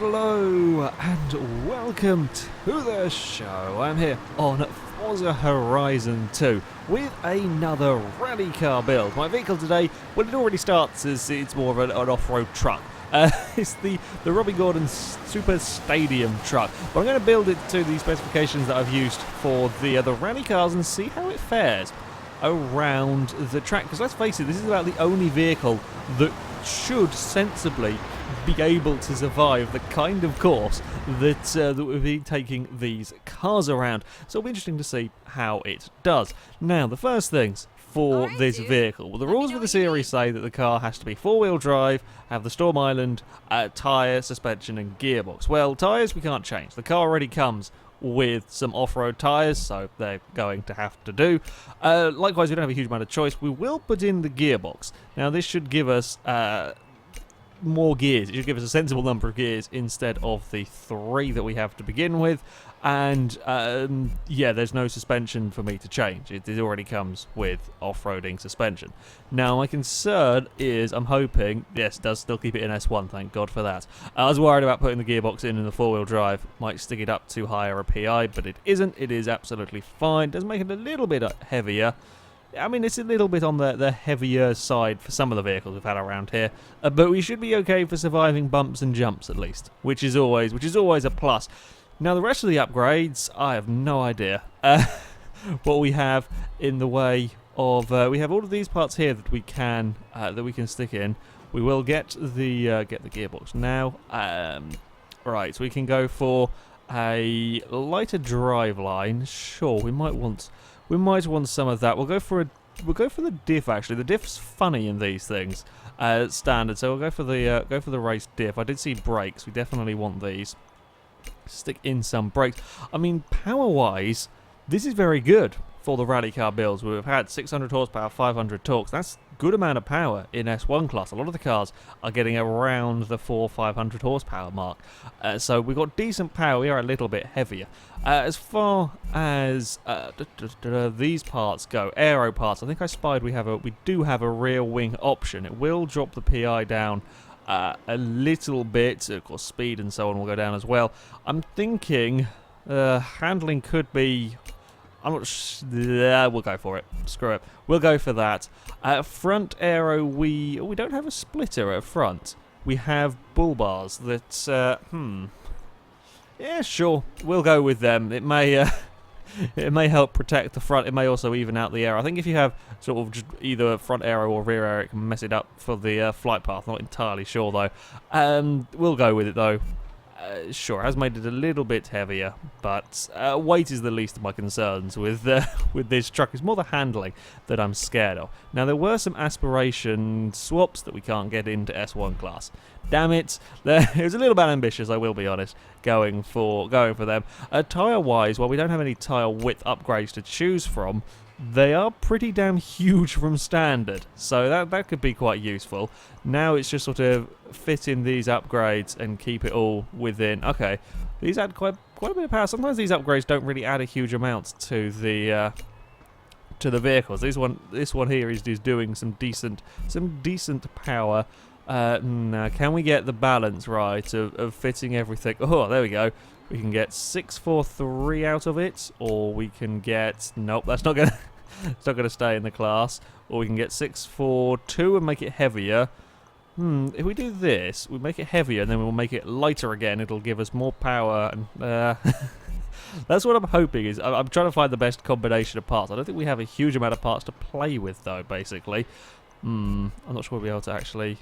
Hello and welcome to the show. I'm here on Forza Horizon 2 with another rally car build. My vehicle today, well, it already starts as it's more of an off-road truck. It's the Robbie Gordon Super Stadium truck, but I'm going to build it to the specifications that I've used for the rally cars and see how it fares around the track. Because let's face it, this is about the only vehicle that should sensibly be able to survive the kind of course that we'll be taking these cars around. So it'll be interesting to see how it does. Now, the first things for this vehicle. Well, the rules of the series say that the car has to be four-wheel drive, have the Storm Island, tyre, suspension and gearbox. Well, tyres we can't change. The car already comes with some off-road tyres, so they're going to have to do. Likewise, we don't have a huge amount of choice. We will put in the gearbox. Now, this should give us more gears. It should give us a sensible number of gears instead of the 3 that we have to begin with. And yeah, there's no suspension for me to change. It already comes with off-roading suspension. Now, my concern is, I'm hoping, yes, it does still keep it in S1, thank God for that. I was worried about putting the gearbox in the four-wheel drive. Might stick it up too high or a PI, but it isn't. It is absolutely fine. It does make it a little bit heavier. I mean, it's a little bit on the heavier side for some of the vehicles we've had around here, but we should be okay for surviving bumps and jumps at least, which is always a plus. Now, the rest of the upgrades, I have no idea what we have in the way of. We have all of these parts here that we can stick in. We will get the gearbox now. Right, so we can go for a lighter drive line. Sure, we might want some of that. We'll go for the diff. Actually, the diff's funny in these things. Standard. So we'll go for the race diff. I did see brakes. We definitely want these. Stick in some brakes. I mean, power-wise, this is very good for the rally car builds. We've had 600 horsepower, 500 torques. That's a good amount of power in S1 class. A lot of the cars are getting around the 400-500 horsepower mark. So we've got decent power. We are a little bit heavier. As far as these parts go, aero parts, I think I spied we do have a rear wing option. It will drop the PI down a little bit. Of course, speed and so on will go down as well. I'm thinking handling could be. I'm not we'll go for it. Screw it. We'll go for that. Front aero, we don't have a splitter at front. We have bull bars that. Yeah, sure. We'll go with them. It may. It may help protect the front. It may also even out the air. I think if you have sort of just either front aero or rear aero, it can mess it up for the flight path. Not entirely sure, though. We'll go with it, though. Sure, it has made it a little bit heavier, but weight is the least of my concerns with this truck. It's more the handling that I'm scared of. Now, there were some aspiration swaps that we can't get into S1 class. Damn it! It was a little bit ambitious, I will be honest, going for them. Tyre-wise, while we don't have any tyre width upgrades to choose from, they are pretty damn huge from standard, so that could be quite useful. Now it's just sort of fit in these upgrades and keep it all within. Okay, these add quite a bit of power. Sometimes these upgrades don't really add a huge amount to the vehicles. This one here is doing some decent power. Now, can we get the balance right of fitting everything? Oh, there we go. We can get 643 out of it, or we can get... Nope, that's not gonna... it's not gonna stay in the class. Or we can get 642 and make it heavier. If we do this, we make it heavier, and then we'll make it lighter again. It'll give us more power, and... that's what I'm hoping. Is I'm trying to find the best combination of parts. I don't think we have a huge amount of parts to play with, though, basically. I'm not sure we'll be able to actually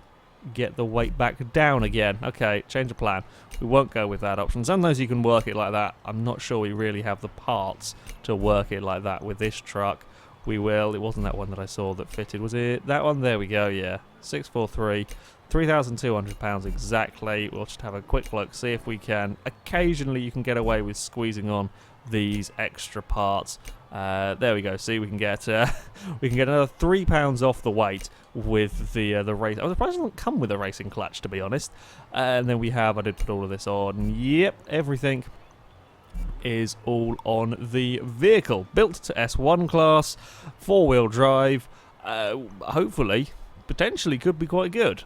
get the weight back down again. Okay, change of plan. We won't go with that option. Sometimes you can work it like that. I'm not sure we really have the parts to work it like that with this truck. We will. It wasn't that one that I saw that fitted. Was it that one? There we go, yeah. 643. 3,200 pounds exactly. We'll just have a quick look, see if we can. Occasionally you can get away with squeezing on these extra parts. There we go. See, we can get another £3 off the weight with the race. I was surprised it doesn't come with a racing clutch, to be honest. And then I did put all of this on. Yep, everything is all on the vehicle. Built to S1 class, 4-wheel drive. Hopefully, potentially could be quite good.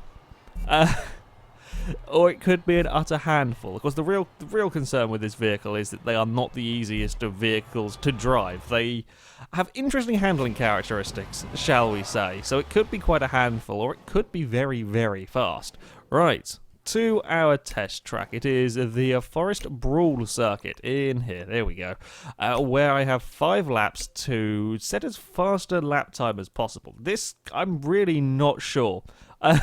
or it could be an utter handful. Of course, the real concern with this vehicle is that they are not the easiest of vehicles to drive. They have interesting handling characteristics, shall we say. So it could be quite a handful, or it could be very, very fast. Right, to our test track. It is the Forest Brawl circuit in here. There we go. Where I have 5 laps to set as fast a lap time as possible. This, I'm really not sure. I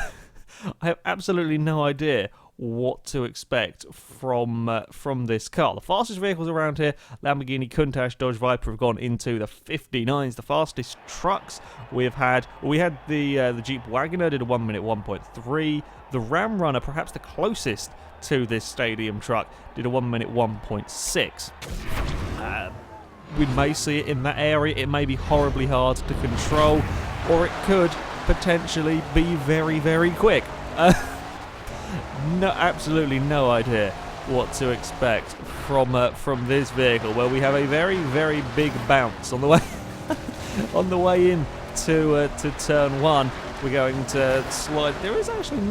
have absolutely no idea what to expect from this car. The fastest vehicles around here, Lamborghini Countach, Dodge Viper, have gone into the 59s. The fastest trucks we had the Jeep Wagoner, did a 1 minute 1.3. The Ram Runner, perhaps the closest to this stadium truck, did a 1 minute 1.6. We may see it in that area. It may be horribly hard to control, or it could potentially be very, very quick. No, absolutely no idea what to expect from this vehicle. Well, we have a very, very big bounce on the way on the way in to turn 1. We're going to slide. There is actually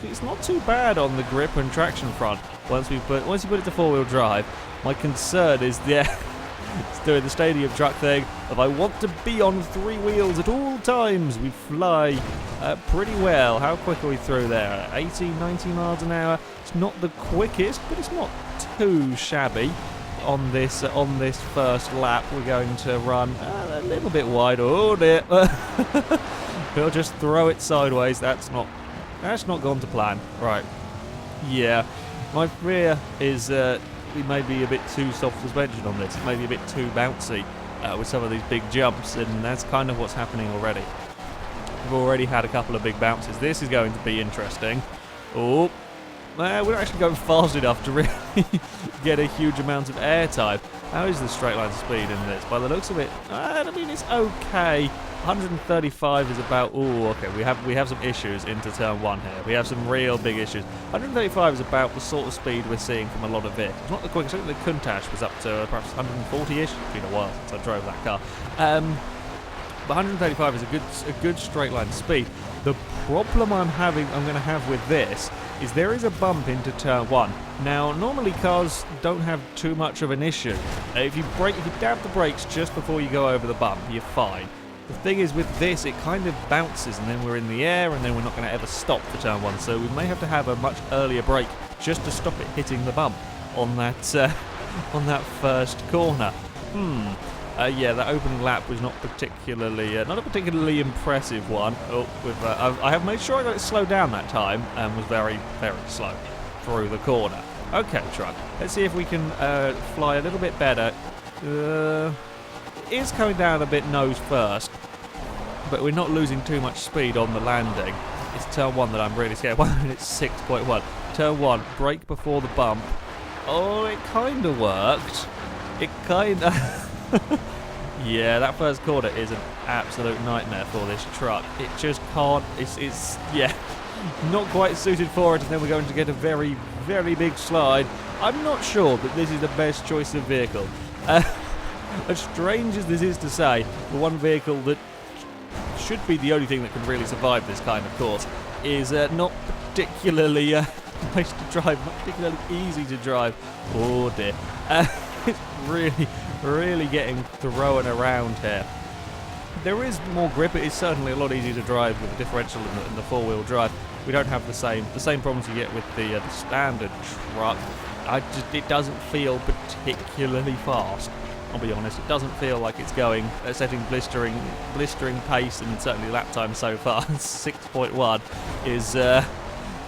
it's not too bad on the grip and traction front once you put it to 4-wheel drive. My concern is it's doing the stadium truck thing. If I want to be on 3 wheels at all times, we fly pretty well. How quick are we through there? 80, 90 miles an hour. It's not the quickest, but it's not too shabby. On this first lap, we're going to run a little bit wide. Oh dear! We'll just throw it sideways. That's not gone to plan. Right? Yeah. My fear is we may be a bit too soft suspension on this. It may be a bit too bouncy with some of these big jumps, and that's kind of what's happening already. We've already had a couple of big bounces. This is going to be interesting. Oh, we're not actually going fast enough to really get a huge amount of airtime. How is the straight line speed in this? By the looks of it, I mean, it's okay. 135 is about. Oh, okay. We have some issues into turn 1 here. We have some real big issues. 135 is about the sort of speed we're seeing from a lot of vehicles. Not the quickest. I think the Countach was up to perhaps 140-ish. It's been a while since I drove that car. But 135 is a good straight line speed. The problem I'm going to have with this is there is a bump into turn 1. Now, normally cars don't have too much of an issue. If you dab the brakes just before you go over the bump, you're fine. The thing is, with this, it kind of bounces, and then we're in the air, and then we're not going to ever stop for turn 1. So we may have to have a much earlier brake just to stop it hitting the bump on that first corner. Yeah, that opening lap was not a particularly impressive one. Oh, I have made sure I got it slowed down that time, and was very, very slow through the corner. Okay, truck. Let's see if we can fly a little bit better. It is coming down a bit nose first, but we're not losing too much speed on the landing. It's turn 1 that I'm really scared. 1 minute 6.1. Turn 1, brake before the bump. Oh, it kind of worked. It kind of. Yeah, that first corner is an absolute nightmare for this truck. It just can't. It's not quite suited for it, and then we're going to get a very, very big slide. I'm not sure that this is the best choice of vehicle. As strange as this is to say, the one vehicle that should be the only thing that can really survive this kind of course is not particularly nice to drive, not particularly easy to drive. Oh dear. It's really, really getting thrown around here. There is more grip. It is certainly a lot easier to drive with the differential in the 4-wheel drive. We don't have the same problems you get with the standard truck. It doesn't feel particularly fast. I'll be honest, it doesn't feel like it's going setting blistering pace, and certainly lap time so far 6.1 is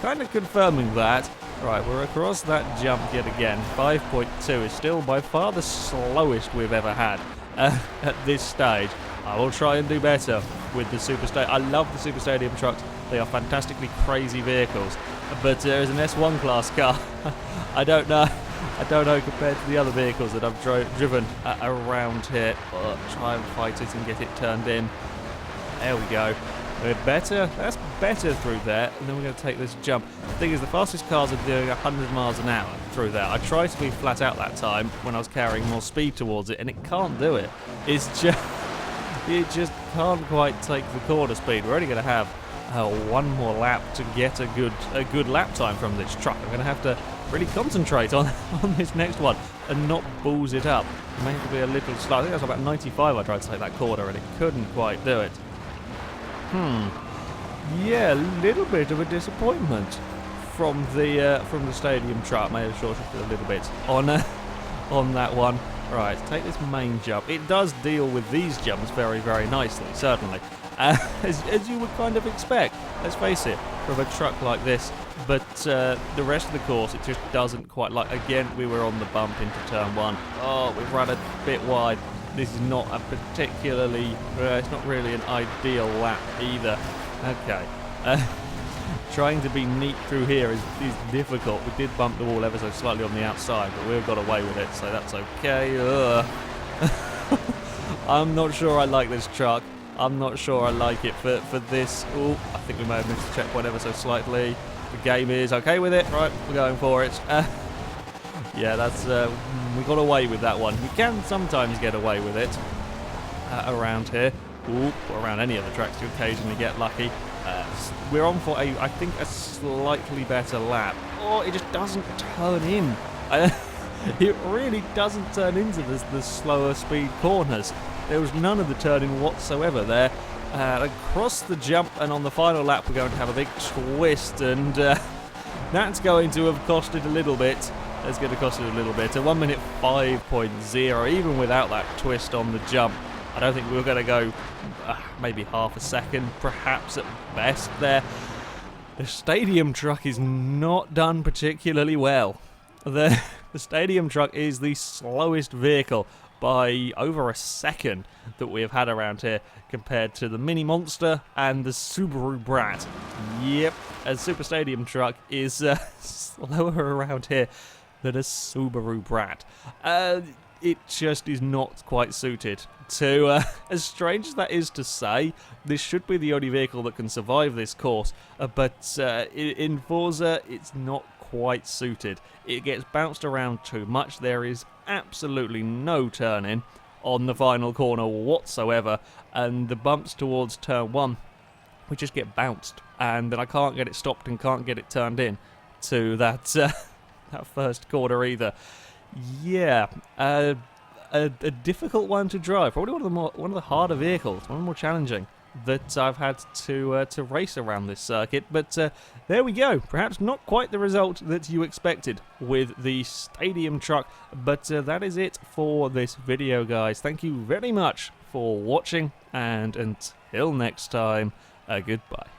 kind of confirming that. Right, we're across that jump yet again. 5.2 is still by far the slowest we've ever had at this stage. I will try and do better with the Super Stadium. I love the Super Stadium trucks. They are fantastically crazy vehicles. But there is an S1 class car. I don't know compared to the other vehicles that I've driven around here. Try and fight it and get it turned in. There we go. We're better. That's better through there. And then we're going to take this jump. The thing is, the fastest cars are doing 100 miles an hour through there. I tried to be flat out that time when I was carrying more speed towards it, and it can't do it. It's just it just can't quite take the corner speed. We're only going to have one more lap to get a good lap time from this truck. I'm going to have to really concentrate on this next one and not balls it up. It may have to be a little slow. I think that's about 95 I tried to take that corner and it couldn't quite do it. Yeah, a little bit of a disappointment from the stadium truck. May have shorted it a little bit on that one. Right, take this main jump. It does deal with these jumps very, very nicely, certainly. As you would kind of expect, let's face it, from a truck like this. But the rest of the course, it just doesn't quite like. Again, we were on the bump into turn 1. Oh, we've run a bit wide. This is not a particularly, it's not really an ideal lap either. Okay. Trying to be neat through here is difficult. We did bump the wall ever so slightly on the outside, but we've got away with it, so that's okay. I'm not sure I like this truck. I'm not sure I like it for this. Oh, I think we may have missed the checkpoint ever so slightly. The game is okay with it. Right, we're going for it. Yeah, that's we got away with that one. You can sometimes get away with it around here. Ooh, or around any other tracks, you occasionally get lucky. We're on for I think a slightly better lap. Oh, it just doesn't turn in. It really doesn't turn into the slower speed corners. There was none of the turning whatsoever there. Across the jump, and on the final lap we're going to have a big twist, and that's going to have costed a little bit. That's going to cost it a little bit. A 1 minute 5.0, even without that twist on the jump. I don't think we were going to go maybe half a second, perhaps at best there. The stadium truck is not done particularly well. The stadium truck is the slowest vehicle by over a second that we have had around here compared to the Mini Monster and the Subaru Brat. Yep, a Super Stadium truck is slower around here than a Subaru Brat. It just is not quite suited to, as strange as that is to say, this should be the only vehicle that can survive this course, but in Forza it's not quite suited. It gets bounced around too much. There is absolutely no turning on the final corner whatsoever, and the bumps towards turn 1, we just get bounced, and then I can't get it stopped and can't get it turned in to that that first corner either. Yeah, a difficult one to drive. Probably one of the harder vehicles, one of the more challenging that I've had to race around this circuit. But there we go. Perhaps not quite the result that you expected with the stadium truck. But that is it for this video, guys. Thank you very much for watching, and until next time, goodbye.